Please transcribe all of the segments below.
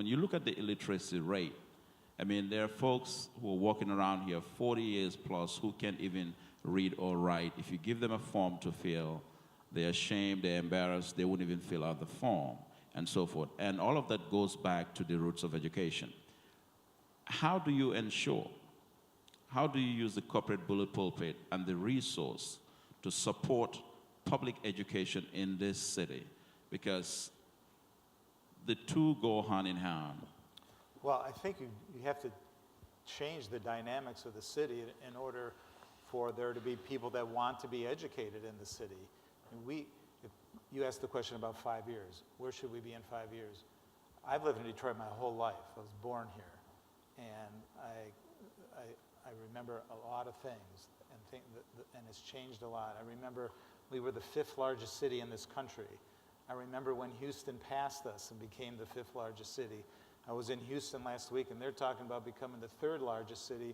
when you look at the illiteracy rate, I mean, there are folks who are walking around here 40 years plus who can't even read or write. If you give them a form to fill, they're ashamed, they're embarrassed, they wouldn't even fill out the form, and so forth. And all of that goes back to the roots of education. How do you ensure, how do you use the corporate bullet pulpit and the resource to support public education in this city? Because the two go hand in hand. Well, I think you have to change the dynamics of the city in order for there to be people that want to be educated in the city. And if you asked the question about 5 years, where should we be in 5 years? I've lived in Detroit my whole life. I was born here. And I remember a lot of things, and it's changed a lot. I remember we were the 5th largest city in this country. I remember when Houston passed us and became the 5th largest city. I was in Houston last week, and they're talking about becoming the 3rd largest city,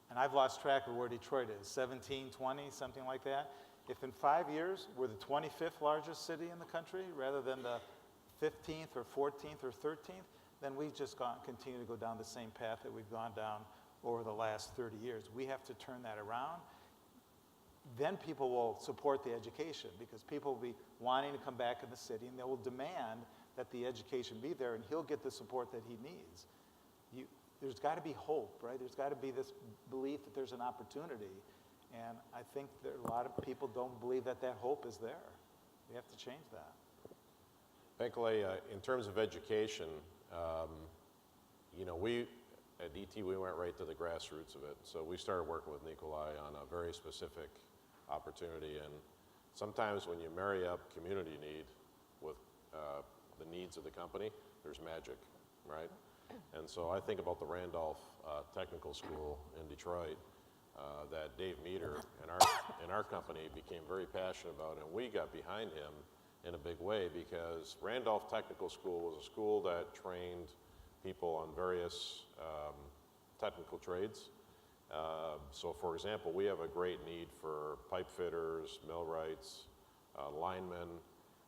and I've lost track of where Detroit is, 17, 20, something like that. If in 5 years we're the 25th largest city in the country rather than the 15th or 14th or 13th, then we've just continue to go down the same path that we've gone down over the last 30 years. We have to turn that around. Then people will support the education because people will be wanting to come back in the city, and they will demand that the education be there, and he'll get the support that he needs. There's got to be hope, right? There's got to be this belief that there's an opportunity, and I think that a lot of people don't believe that that hope is there. We have to change that. Bankole, in terms of education, we at DT, we went right to the grassroots of it. So we started working with Nikolai on a very specific opportunity, and sometimes when you marry up community need with the needs of the company, there's magic, right? And so I think about the Randolph Technical School in Detroit that Dave Meter and our company became very passionate about, and we got behind him in a big way because Randolph Technical School was a school that trained people on various technical trades. So for example, we have a great need for pipe fitters, millwrights, linemen,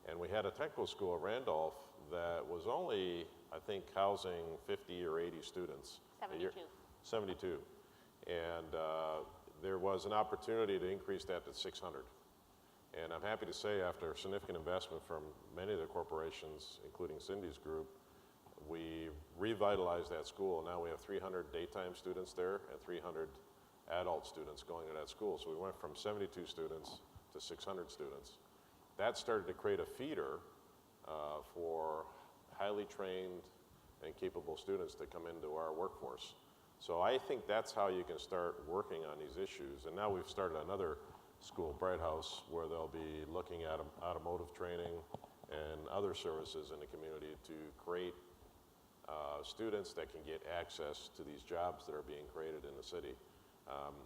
and we had a technical school at Randolph that was only, I think, housing 50 or 80 students. 72. And there was an opportunity to increase that to 600. And I'm happy to say after significant investment from many of the corporations, including Cindy's group, we revitalized that school. Now we have 300 daytime students there and 300 adult students going to that school. So we went from 72 students to 600 students. That started to create a feeder for highly trained and capable students to come into our workforce. So I think that's how you can start working on these issues. And now we've started another school, Bright House, where they'll be looking at automotive training and other services in the community to create students that can get access to these jobs that are being created in the city.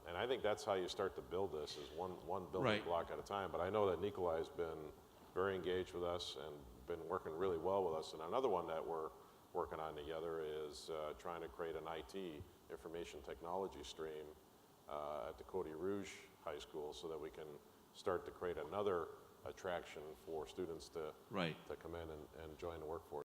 And I think that's how you start to build this, is one building block at a time. But I know that Nikolai has been very engaged with us and been working really well with us. And another one that we're working on together is trying to create an IT, information technology stream at the Côte Rouge High School so that we can start to create another attraction for students to come in and join the workforce.